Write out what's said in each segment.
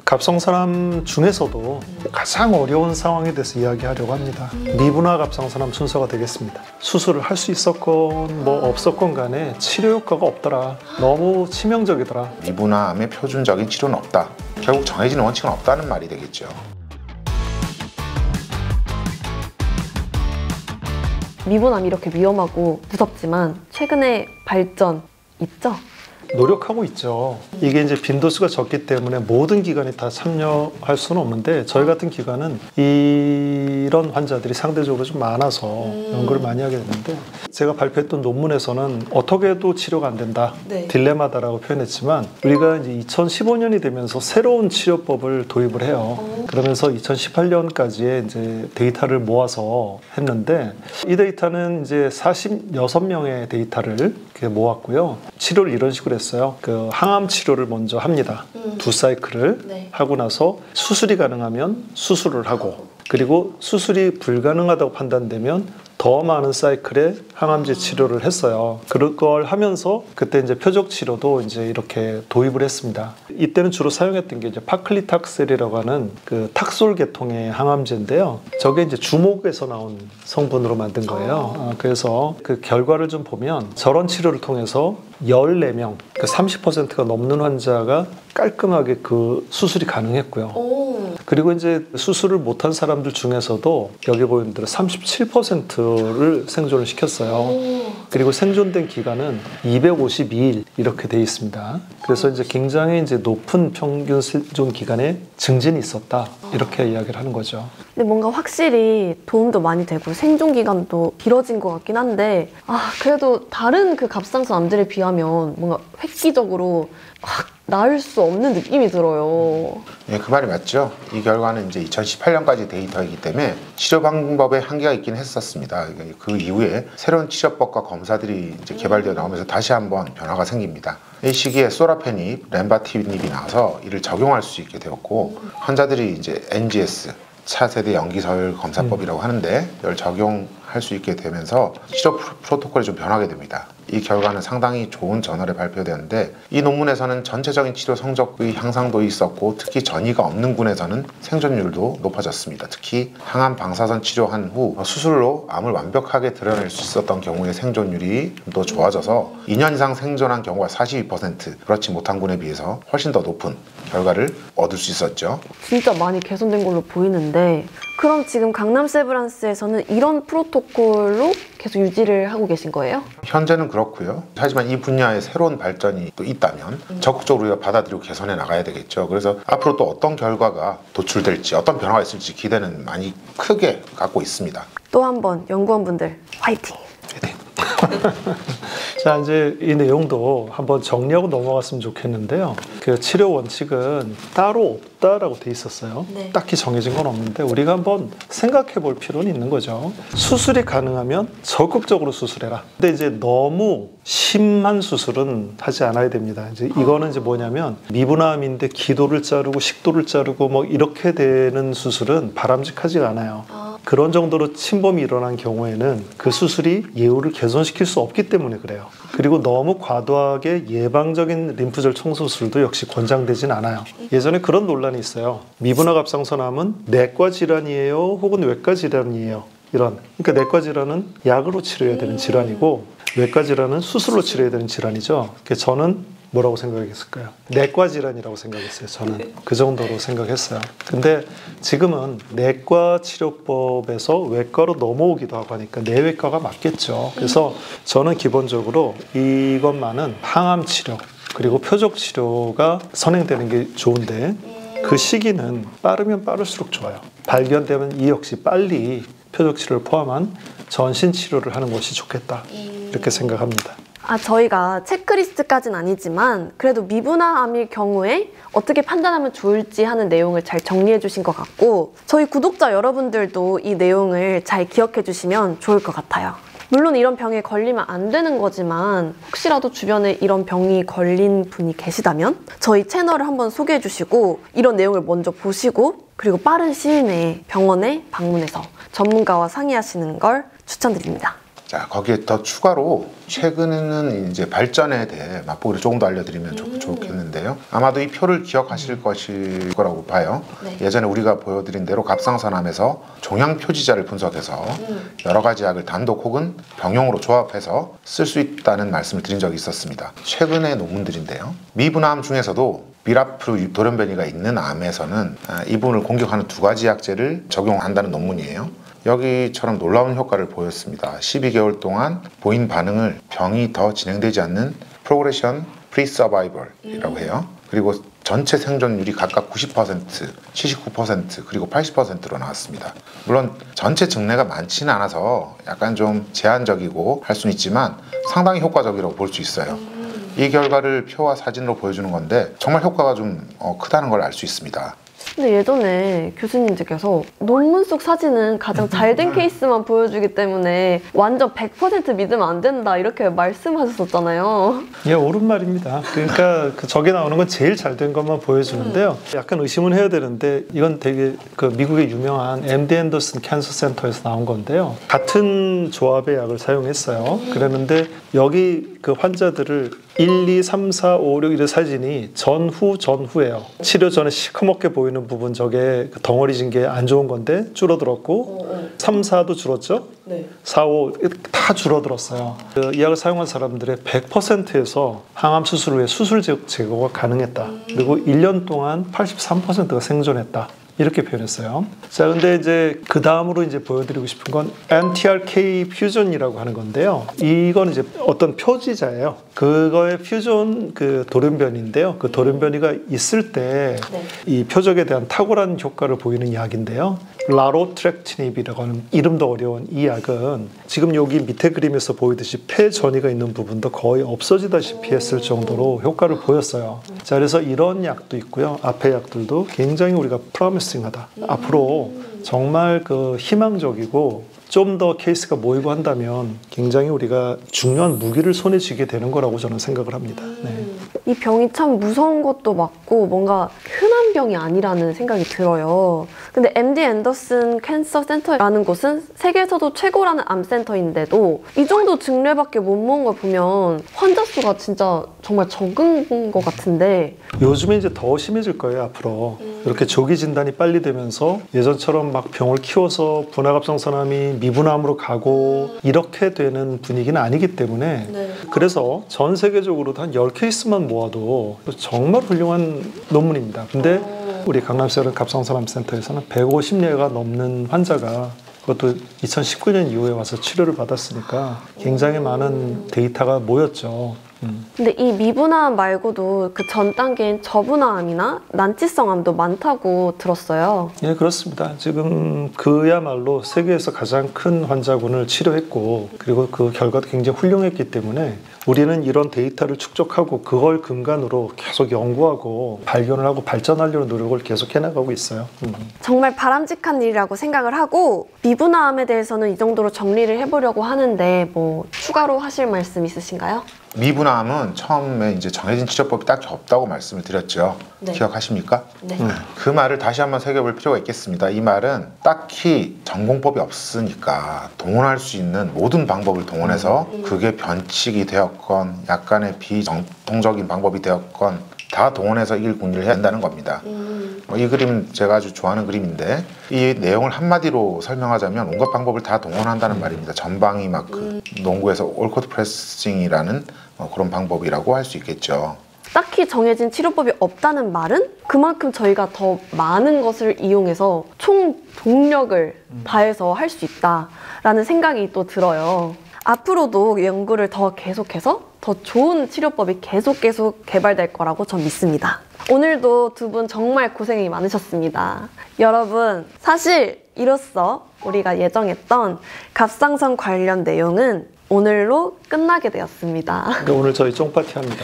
갑상선암 중에서도 가장 어려운 상황에 대해서 이야기하려고 합니다. 미분화 갑상선암 순서가 되겠습니다. 수술을 할 수 있었건 뭐 없었건 간에 치료 효과가 없더라. 너무 치명적이더라. 미분화암의 표준적인 치료는 없다. 결국 정해진 원칙은 없다는 말이 되겠죠. 미분암이 이렇게 위험하고 무섭지만 최근에 발전 있죠? 노력하고 있죠. 이게 이제 빈도수가 적기 때문에 모든 기관이 다 참여할 수는 없는데 저희 같은 기관은 이런 환자들이 상대적으로 좀 많아서 연구를 많이 하게 됐는데 제가 발표했던 논문에서는 어떻게 해도 치료가 안 된다. 네. 딜레마다라고 표현했지만 우리가 이제 2015년이 되면서 새로운 치료법을 도입을 해요. 그러면서 2018년까지의 이제 데이터를 모아서 했는데 이 데이터는 이제 46명의 데이터를 이렇게 모았고요. 치료를 이런 식으로 했어요. 그 항암 치료를 먼저 합니다. 2사이클을 네. 하고 나서 수술이 가능하면 수술을 하고 그리고 수술이 불가능하다고 판단되면 더 많은 사이클의 항암제 치료를 했어요. 그걸 하면서 그때 이제 표적 치료도 이제 이렇게 도입을 했습니다. 이때는 주로 사용했던 게 이제 파클리탁셀이라고 하는 그 탁솔 계통의 항암제인데요. 저게 이제 주목에서 나온 성분으로 만든 거예요. 그래서 그 결과를 좀 보면 저런 치료를 통해서 14명, 그 30%가 넘는 환자가 깔끔하게 그 수술이 가능했고요. 그리고 이제 수술을 못한 사람들 중에서도 여기 보이는 대로 37%를 생존을 시켰어요. 그리고 생존된 기간은 252일 이렇게 돼 있습니다. 그래서 이제 굉장히 이제 높은 평균 생존 기간에 증진이 있었다 이렇게 이야기를 하는 거죠. 근데 뭔가 확실히 도움도 많이 되고 생존 기간도 길어진 것 같긴 한데 그래도 다른 그 갑상선 암들에 비하면 뭔가 획기적으로 확 나을 수 없는 느낌이 들어요. 네, 그 말이 맞죠. 이 결과는 이제 2018년까지 데이터이기 때문에 치료 방법에 한계가 있긴 했었습니다. 그 이후에 새로운 치료법과 검사들이 이제 개발되어 나오면서 다시 한번 변화가 생깁니다. 이 시기에 소라페닙, 렌바티닙이 나와서 이를 적용할 수 있게 되었고 환자들이 이제 NGS 차세대 연기서열 검사법이라고 하는데 이걸 적용할 수 있게 되면서 치료 프로토콜이 좀 변하게 됩니다. 이 결과는 상당히 좋은 저널에 발표되었는데 이 논문에서는 전체적인 치료 성적의 향상도 있었고 특히 전이가 없는 군에서는 생존율도 높아졌습니다. 특히 항암 방사선 치료한 후 수술로 암을 완벽하게 드러낼 수 있었던 경우의 생존율이 좀 더 좋아져서 2년 이상 생존한 경우가 42%, 그렇지 못한 군에 비해서 훨씬 더 높은 결과를 얻을 수 있었죠. 진짜 많이 개선된 걸로 보이는데 그럼 지금 강남세브란스에서는 이런 프로토콜로 계속 유지를 하고 계신 거예요? 현재는 그렇고요. 하지만 이 분야에 새로운 발전이 또 있다면 적극적으로 우리가 받아들이고 개선해 나가야 되겠죠. 그래서 앞으로 또 어떤 결과가 도출될지 어떤 변화가 있을지 기대는 많이 크게 갖고 있습니다. 또 한 번 연구원분들 화이팅! 자, 이제 이 내용도 한번 정리하고 넘어갔으면 좋겠는데요. 그 치료 원칙은 따로 없다라고 돼 있었어요. 네. 딱히 정해진 건 없는데 우리가 한번 생각해 볼 필요는 있는 거죠. 수술이 가능하면 적극적으로 수술해라. 근데 이제 너무 심한 수술은 하지 않아야 됩니다. 이제 이거는 이제 뭐냐면 미분암인데 기도를 자르고 식도를 자르고 뭐 이렇게 되는 수술은 바람직하지가 않아요. 그런 정도로 침범이 일어난 경우에는 그 수술이 예후를 개선시킬 수 없기 때문에 그래요. 그리고 너무 과도하게 예방적인 림프절 청소술도 역시 권장되진 않아요. 예전에 그런 논란이 있어요. 미분화 갑상선암은 내과 질환이에요? 혹은 외과 질환이에요? 이런. 그러니까 내과 질환은 약으로 치료해야 되는 질환이고 외과 질환은 수술로 치료해야 되는 질환이죠. 저는 뭐라고 생각했을까요? 내과 질환이라고 생각했어요. 저는 그 정도로 생각했어요. 근데 지금은 내과 치료법에서 외과로 넘어오기도 하고 하니까 내외과가 맞겠죠. 그래서 저는 기본적으로 이것만은 항암 치료 그리고 표적 치료가 선행되는 게 좋은데 그 시기는 빠르면 빠를수록 좋아요. 발견되면 이 역시 빨리 표적 치료를 포함한 전신 치료를 하는 것이 좋겠다. 이렇게 생각합니다. 저희가 체크리스트까지는 아니지만 그래도 미분화암일 경우에 어떻게 판단하면 좋을지 하는 내용을 잘 정리해 주신 것 같고 저희 구독자 여러분들도 이 내용을 잘 기억해 주시면 좋을 것 같아요. 물론 이런 병에 걸리면 안 되는 거지만 혹시라도 주변에 이런 병이 걸린 분이 계시다면 저희 채널을 한번 소개해 주시고 이런 내용을 먼저 보시고 그리고 빠른 시일 내에 병원에 방문해서 전문가와 상의하시는 걸 추천드립니다. 자, 거기에 더 추가로 최근에는 이제 발전에 대해 맛보기를 조금 더 알려드리면 좋겠는데요. 아마도 이 표를 기억하실 것일 거라고 봐요. 네. 예전에 우리가 보여드린 대로 갑상선암에서 종양 표지자를 분석해서 여러 가지 약을 단독 혹은 병용으로 조합해서 쓸 수 있다는 말씀을 드린 적이 있었습니다. 최근의 논문들인데요. 미분암 중에서도 미라프 돌연변이가 있는 암에서는 이 부분을 공격하는 2가지 약제를 적용한다는 논문이에요. 여기처럼 놀라운 효과를 보였습니다. 12개월 동안 보인 반응을 병이 더 진행되지 않는 프로그레션 프리 서바이벌이라고 해요. 그리고 전체 생존율이 각각 90%, 79% 그리고 80%로 나왔습니다. 물론 전체 증례가 많지는 않아서 약간 좀 제한적이고 할 수는 있지만 상당히 효과적이라고 볼 수 있어요. 이 결과를 표와 사진으로 보여주는 건데 정말 효과가 좀 크다는 걸 알 수 있습니다. 근데 예전에 교수님들께서 논문 속 사진은 가장 잘된 케이스만 보여주기 때문에 완전 100% 믿으면 안 된다 이렇게 말씀하셨었잖아요. 예, 옳은 말입니다. 그러니까 저게 나오는 건 제일 잘된 것만 보여주는데요. 약간 의심은 해야 되는데 이건 되게 그 미국의 유명한 MD 앤더슨 캔서 센터에서 나온 건데요. 같은 조합의 약을 사용했어요. 그랬는데 여기 그 환자들을 1, 2, 3, 4, 5, 6 이런 사진이 전후예요. 치료 전에 시커멓게 보이는 부분 저게 덩어리진 게 안 좋은 건데 줄어들었고 3, 4도 줄었죠? 네. 4, 5 다 줄어들었어요. 이 약을 사용한 사람들의 100%에서 항암 수술을 위해 수술 제거가 가능했다. 그리고 1년 동안 83%가 생존했다. 이렇게 표현했어요. 자, 근데 이제 그 다음으로 이제 보여드리고 싶은 건 MTRK 퓨전이라고 하는 건데요. 이건 이제 어떤 표지자예요. 그거의 퓨전 그 돌연변이인데요. 그 돌연변이가 있을 때 이 표적에 대한 탁월한 효과를 보이는 약인데요. 라로트렉티닙이라고 하는 이름도 어려운 이 약은 지금 여기 밑에 그림에서 보이듯이 폐 전이가 있는 부분도 거의 없어지다시피 했을 정도로 효과를 보였어요. 자, 그래서 이런 약도 있고요. 앞에 약들도 굉장히 우리가 프로미싱하다. 앞으로 정말 그 희망적이고 좀 더 케이스가 모이고 한다면 굉장히 우리가 중요한 무기를 손에 쥐게 되는 거라고 저는 생각을 합니다. 네. 이 병이 참 무서운 것도 맞고 뭔가 흔한 병이 아니라는 생각이 들어요. 근데 MD 앤더슨 캔서 센터라는 곳은 세계에서도 최고라는 암센터인데도 이 정도 증례밖에 못 모은 걸 보면 환자 수가 진짜 정말 적은 것 같은데 요즘에 이제 더 심해질 거예요, 앞으로. 이렇게 조기 진단이 빨리 되면서 예전처럼 막 병을 키워서 분화갑상선암이 미분암으로 가고 이렇게 되는 분위기는 아니기 때문에 그래서 전 세계적으로도 한 10케이스만 모아도 정말 훌륭한 논문입니다. 근데 우리 강남세어른 갑상선암 센터에서는 150여가 넘는 환자가 그것도 2019년 이후에 와서 치료를 받았으니까 굉장히 많은 데이터가 모였죠. 근데 이 미분화암 말고도 그 전 단계인 저분화암이나 난치성암도 많다고 들었어요. 예, 그렇습니다. 지금 그야말로 세계에서 가장 큰 환자군을 치료했고 그리고 그 결과도 굉장히 훌륭했기 때문에 우리는 이런 데이터를 축적하고 그걸 근간으로 계속 연구하고 발견을 하고 발전하려는 노력을 계속 해나가고 있어요. 정말 바람직한 일이라고 생각을 하고 미분화암에 대해서는 이 정도로 정리를 해보려고 하는데 뭐 추가로 하실 말씀 있으신가요? 미분암은 처음에 이제 정해진 치료법이 딱히 없다고 말씀을 드렸죠. 네. 기억하십니까? 네. 그 말을 다시 한번 새겨볼 필요가 있겠습니다. 이 말은 딱히 전공법이 없으니까 동원할 수 있는 모든 방법을 동원해서 그게 변칙이 되었건 약간의 비정통적인 방법이 되었건 다 동원해서 이 군리를 해야 한다는 겁니다. 이 그림은 제가 아주 좋아하는 그림인데 이 내용을 한마디로 설명하자면 온갖 방법을 다 동원한다는 말입니다. 전방위 마크, 농구에서 올코트 프레싱이라는 그런 방법이라고 할 수 있겠죠. 딱히 정해진 치료법이 없다는 말은 그만큼 저희가 더 많은 것을 이용해서 총 동력을 다해서 할 수 있다라는 생각이 또 들어요. 앞으로도 연구를 더 계속해서 더 좋은 치료법이 계속 개발될 거라고 전 믿습니다. 오늘도 두 분 정말 고생이 많으셨습니다. 여러분, 사실 이로써 우리가 예정했던 갑상선 관련 내용은 오늘로 끝나게 되었습니다. 오늘 저희 쫑파티 합니다.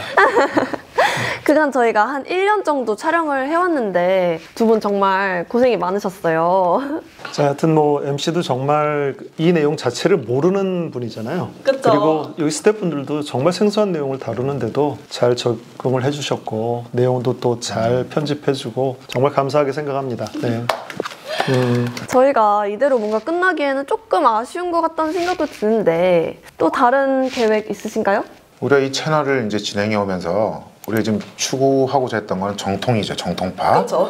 그간 저희가 한 1년 정도 촬영을 해왔는데 두 분 정말 고생이 많으셨어요. 자, 하여튼 뭐 MC도 정말 이 내용 자체를 모르는 분이잖아요. 그쵸? 그리고 여기 스태프분들도 정말 생소한 내용을 다루는데도 잘 적응을 해주셨고 내용도 또 잘 편집해주고 정말 감사하게 생각합니다. 네. 저희가 이대로 뭔가 끝나기에는 조금 아쉬운 것 같다는 생각도 드는데 또 다른 계획 있으신가요? 우리가 이 채널을 이제 진행해 오면서 우리가 지금 추구하고자 했던 건 정통이죠, 정통파. 그렇죠.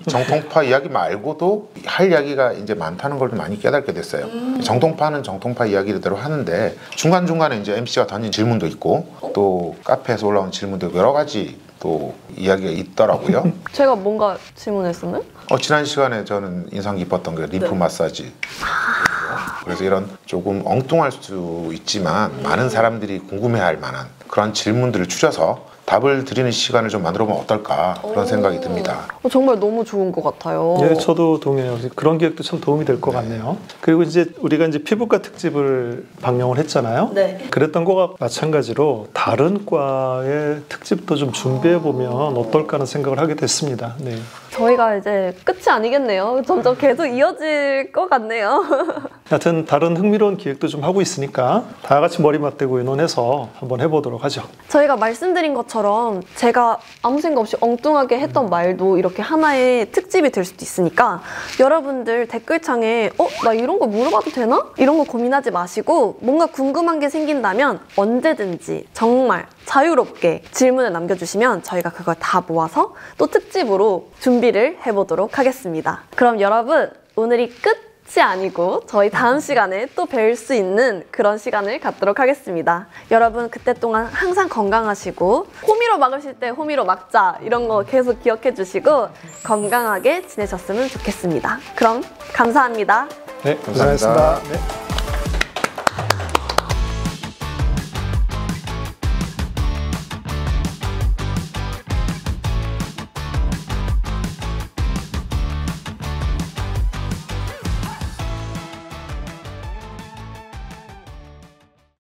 정통파 이야기 말고도 할 이야기가 이제 많다는 걸 많이 깨닫게 됐어요. 정통파는 정통파 이야기대로 하는데 중간중간에 이제 MC가 던진 질문도 있고 또 카페에서 올라온 질문도 있고 여러 가지 또 이야기가 있더라고요. 제가 뭔가 질문했었나요? 지난 시간에 저는 인상 깊었던 게 림프 마사지. 그래서 이런 조금 엉뚱할 수 있지만 많은 사람들이 궁금해할 만한 그런 질문들을 추려서 답을 드리는 시간을 좀 만들어 보면 어떨까 그런 생각이 듭니다. 정말 너무 좋은 것 같아요. 예, 저도 동의해요. 그런 기획도 참 도움이 될 것 같네요. 그리고 이제 우리가 이제 피부과 특집을 방영을 했잖아요. 네. 그랬던 거와 마찬가지로 다른 과의 특집도 좀 준비해 보면 어떨까 하는 생각을 하게 됐습니다. 네. 저희가 이제 끝이 아니겠네요. 점점 계속 이어질 것 같네요. 하여튼 다른 흥미로운 기획도 좀 하고 있으니까 다 같이 머리 맞대고 의논해서 한번 해보도록 하죠. 저희가 말씀드린 것처럼 제가 아무 생각 없이 엉뚱하게 했던 말도 이렇게 하나의 특집이 될 수도 있으니까 여러분들 댓글창에 나 이런 거 물어봐도 되나? 이런 거 고민하지 마시고 뭔가 궁금한 게 생긴다면 언제든지 정말 자유롭게 질문을 남겨주시면 저희가 그걸 다 모아서 또 특집으로 준비를 해보도록 하겠습니다. 그럼 여러분 오늘이 끝이 아니고 저희 다음 시간에 또 뵐 수 있는 그런 시간을 갖도록 하겠습니다. 여러분 그때 동안 항상 건강하시고 호미로 막으실 때 호미로 막자 이런 거 계속 기억해 주시고 건강하게 지내셨으면 좋겠습니다. 그럼 감사합니다. 네, 고생하셨습니다. 네.